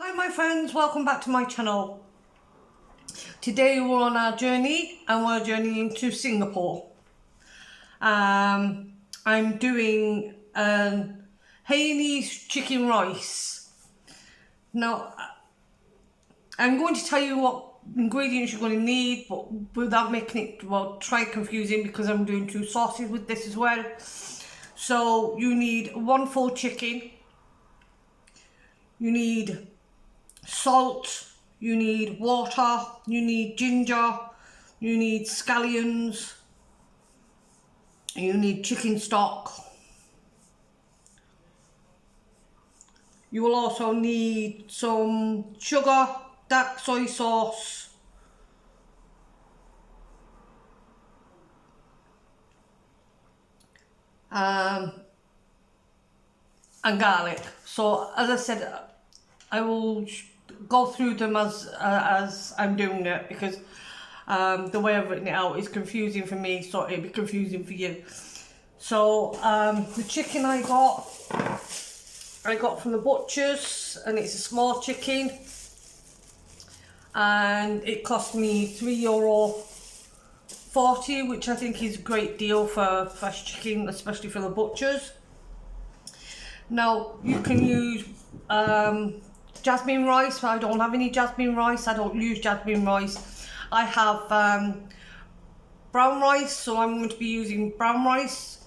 Hi my friends, welcome back to my channel. Today we're on our journey and we're journeying to Singapore. I'm doing Hainanese chicken rice. Now I'm going to tell you what ingredients you're going to need, but without making it confusing, because I'm doing two sauces with this as well. So you need one full chicken, you need salt, you need water, you need ginger, you need scallions, you need chicken stock. You will also need some sugar, dark soy sauce, and garlic. So as I said, I will go through them as I'm doing it, because the way I've written it out is confusing for me, so it'll be confusing for you. So the chicken I got from the butchers, and it's a small chicken, and it cost me €3.40, which I think is a great deal for fresh chicken, especially for the butchers. Now you can use jasmine rice, but I don't have any jasmine rice. I don't use jasmine rice. I have brown rice, so I'm going to be using brown rice,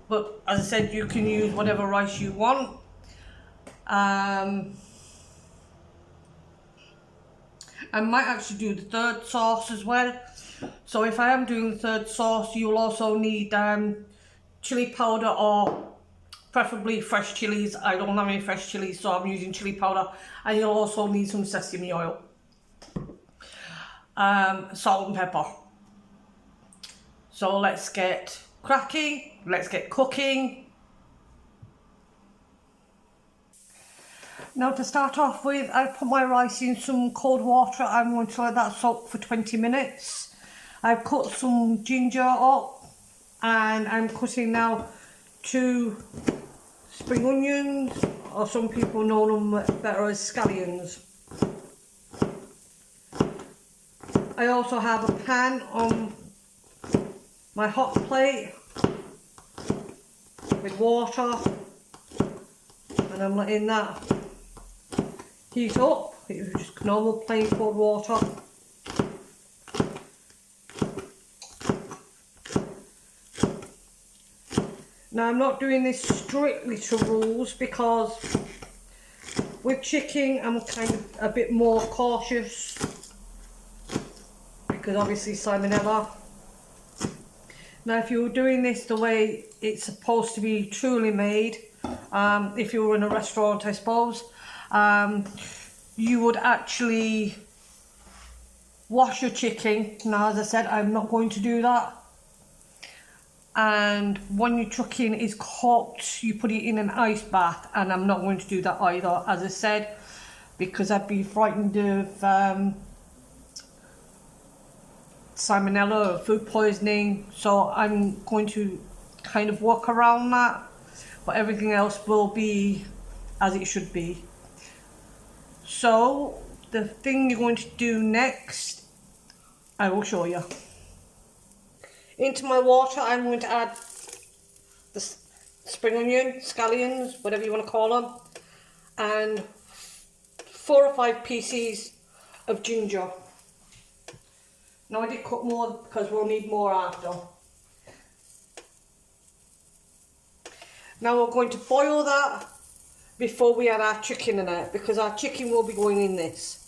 but as I said, you can use whatever rice you want. I might actually do the third sauce as well. So if I am doing the third sauce, you'll also need chili powder, or preferably fresh chilies. I don't have any fresh chilies, so I'm using chili powder. And you'll also need some sesame oil, salt and pepper. So let's get cracking, let's get cooking. Now to start off with, I put my rice in some cold water. I'm going to let that soak for 20 minutes. I've cut some ginger up, and I'm cutting now 2 spring onions, or some people know them better as scallions. I also have a pan on my hot plate with water, and I'm letting that heat up. It was just normal plain cold water. Now I'm not doing this strictly to rules, because with chicken I'm kind of a bit more cautious, because obviously salmonella. Now if you were doing this the way it's supposed to be truly made, if you were in a restaurant I suppose, you would actually wash your chicken. Now as I said, I'm not going to do that. And when your chicken is cooked, you put it in an ice bath, and I'm not going to do that either, as I said, because I'd be frightened of salmonella or food poisoning. So I'm going to kind of work around that, but everything else will be as it should be. So the thing you're going to do next, I will show you. Into my water, I'm going to add the spring onion, scallions, whatever you want to call them, and 4 or 5 pieces of ginger. Now I did cut more because we'll need more after. Now we're going to boil that before we add our chicken in it, because our chicken will be going in this.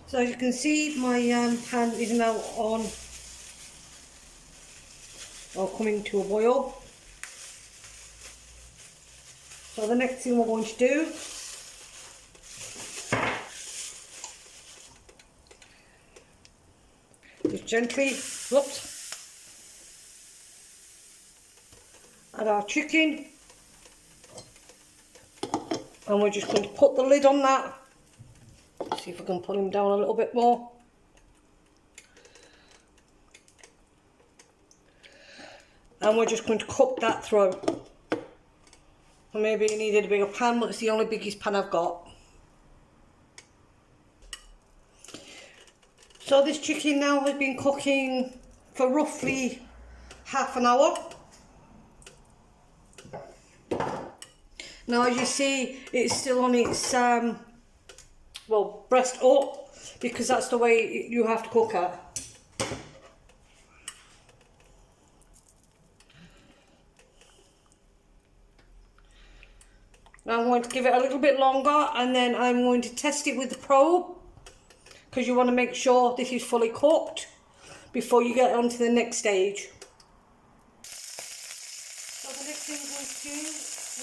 So as you can see, my pan is now on, or coming to a boil. So the next thing we're going to do is gently, add our chicken, and we're just going to put the lid on that. See if I can pull him down a little bit more. And we're just going to cook that through. Maybe you needed a bigger pan, but it's the only biggest pan I've got. So this chicken now has been cooking for roughly half an hour. Now as you see, it's still on its well, breast up, because that's the way you have to cook it. Now I'm going to give it a little bit longer, and then I'm going to test it with the probe, because you want to make sure this is fully cooked before you get on to the next stage. So the next thing we're going to do,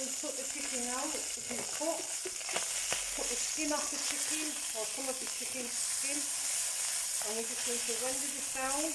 we'll put the chicken out, which is cooked, put the skin off the chicken, or some of the chicken skin, and we're just going to render this down.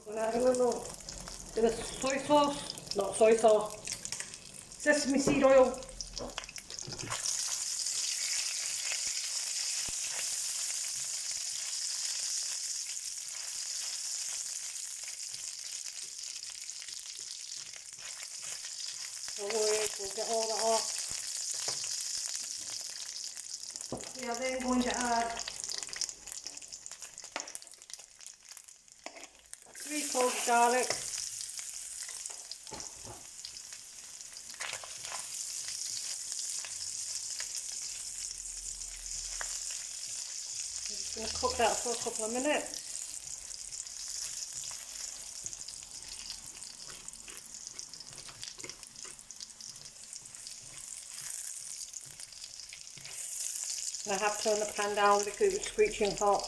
I'm going to add a little bit of soy sauce, not soy sauce, sesame seed oil. Don't worry, we'll get all that off. We are then going to add 3 cloves of garlic, I'm just going to cook that for a couple of minutes. And I have turned the pan down because it was screeching hot.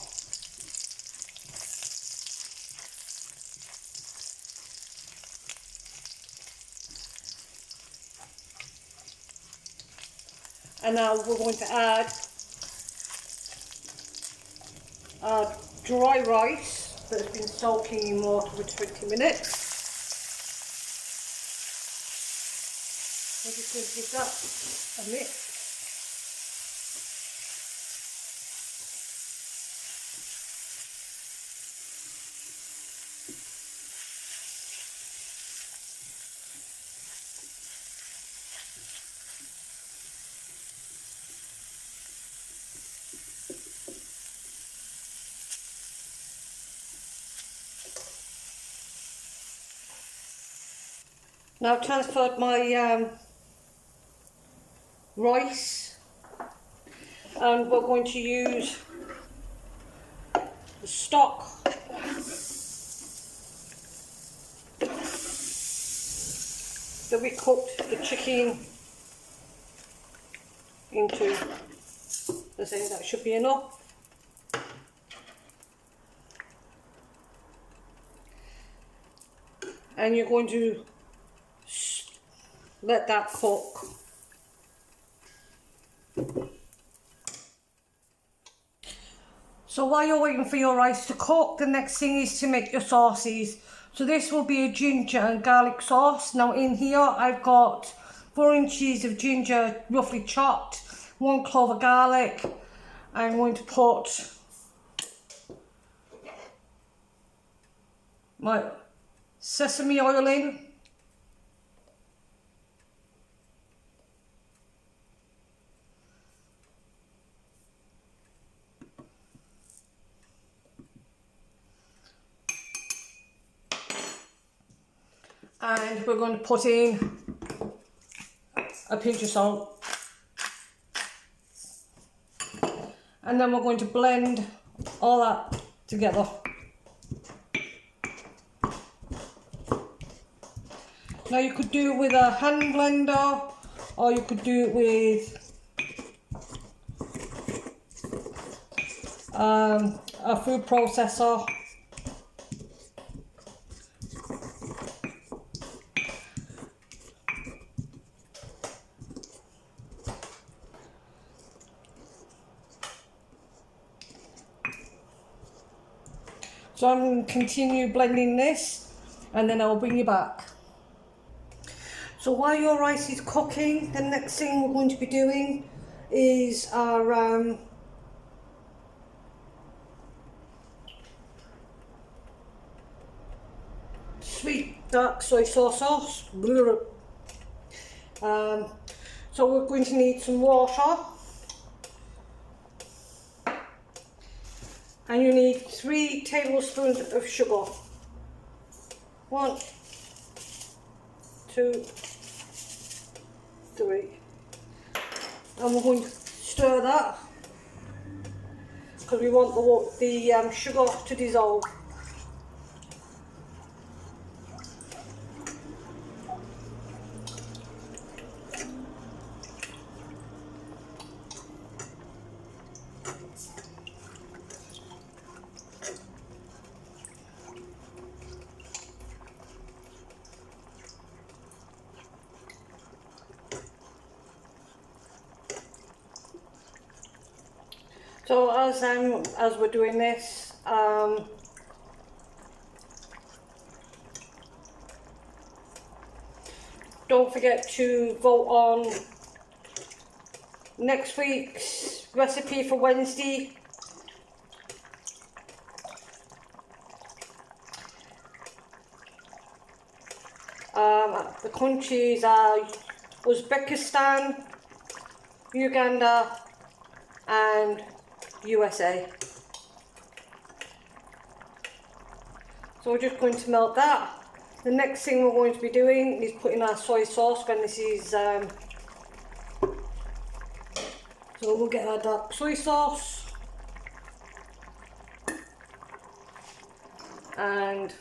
And now we're going to add dry rice that has been soaking in water for 20 minutes. We're just going to give that a mix. Now I've transferred my rice, and we're going to use the stock that we cooked the chicken into. I think that should be enough. And you're going to let that cook. So while you're waiting for your rice to cook, the next thing is to make your sauces. So this will be a ginger and garlic sauce. Now in here I've got 4 inches of ginger roughly chopped, 1 clove of garlic. I'm going to put my sesame oil in. And we're going to put in a pinch of salt. And then we're going to blend all that together. Now you could do it with a hand blender, or you could do it with a food processor. So I'm going to continue blending this and then I'll bring you back. So while your rice is cooking, the next thing we're going to be doing is our sweet dark soy sauce. So we're going to need some water, and you need 3 tablespoons of sugar. 1, 2, 3, and we're going to stir that because we want the sugar to dissolve. So as we're doing this, don't forget to vote on next week's recipe for Wednesday. The countries are Uzbekistan, Uganda and USA. So we're just going to melt that. The next thing we're going to be doing is putting our soy sauce when this is so we'll get our dark soy sauce, and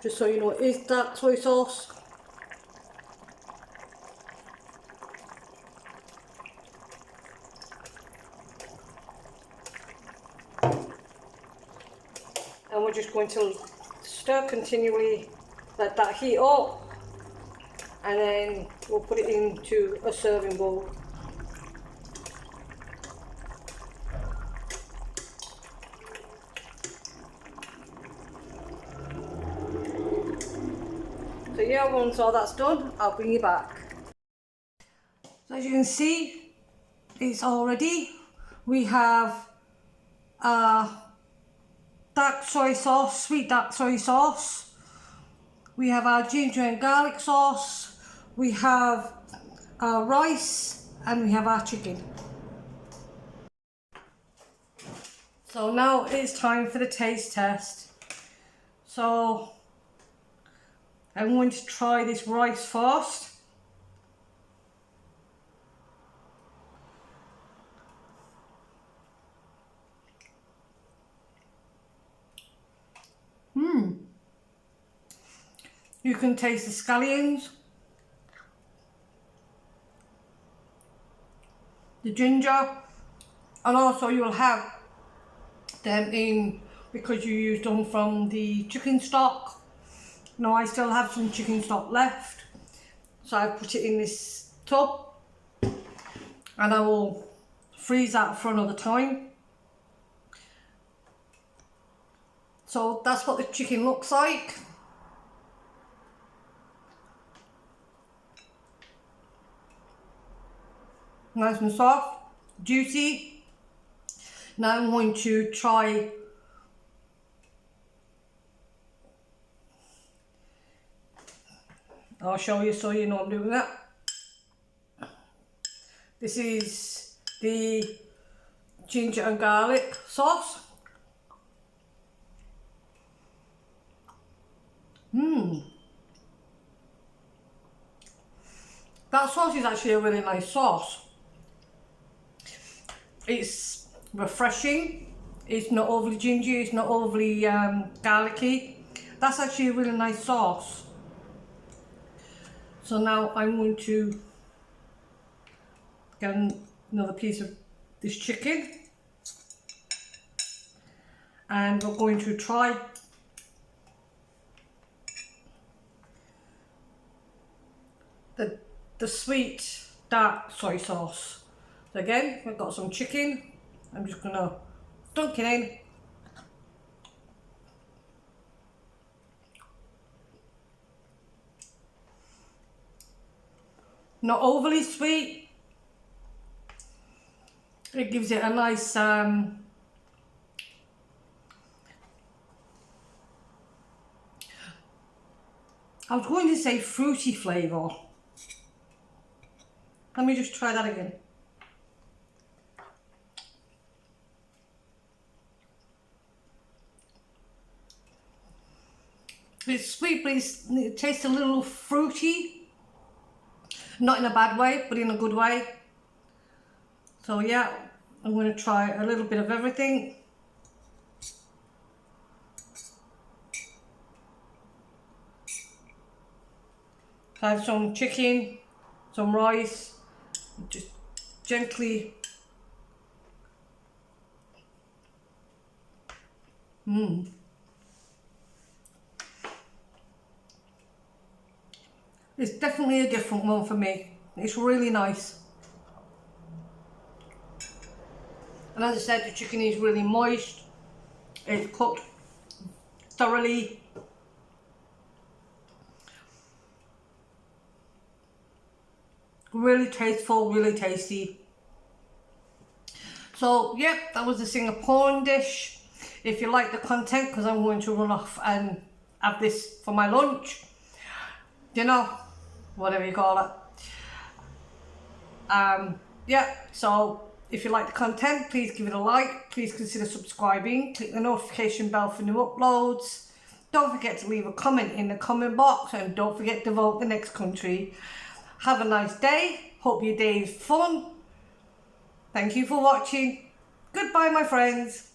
just so you know, it is dark soy sauce. And we're just going to stir continually, let that heat up, and then we'll put it into a serving bowl. So yeah, once all that's done, I'll bring you back. So as you can see, it's all ready. We have dark soy sauce, sweet dark soy sauce. We have our ginger and garlic sauce. We have our rice, and we have our chicken. So now it's time for the taste test. So I'm going to try this rice first. You can taste the scallions, the ginger, and also you'll have them in, because you used them from the chicken stock. Now I still have some chicken stock left, so I put it in this tub and I will freeze that for another time. So that's what the chicken looks like. Nice and soft, juicy. Now I'm going to try I'll show you so you know I'm doing that. This is the ginger and garlic sauce. That sauce is actually a really nice sauce. It's refreshing, it's not overly gingy, it's not overly garlicky. That's actually a really nice sauce. So now I'm going to get another piece of this chicken, and we're going to try the sweet dark soy sauce. So again, I've got some chicken. I'm just gonna dunk it in. not overly sweet. It gives it a nice I was going to say fruity flavour. Let me just try that again. It's sweet, but it tastes a little fruity. Not in a bad way, but in a good way. So yeah, I'm going to try a little bit of everything. I have some chicken, some rice, just gently. It's definitely a different one for me. It's really nice. And as I said, the chicken is really moist. It's cooked thoroughly. Really tasteful, really tasty. So yeah, that was the Singaporean dish. If you like the content, because I'm going to run off and have this for my lunch, dinner, whatever you call it. Yeah, so if you like the content, please give it a like. Please consider subscribing. Click the notification bell for new uploads. Don't forget to leave a comment in the comment box, and don't forget to vote the next country. Have a nice day. Hope your day is fun. Thank you for watching. Goodbye, my friends.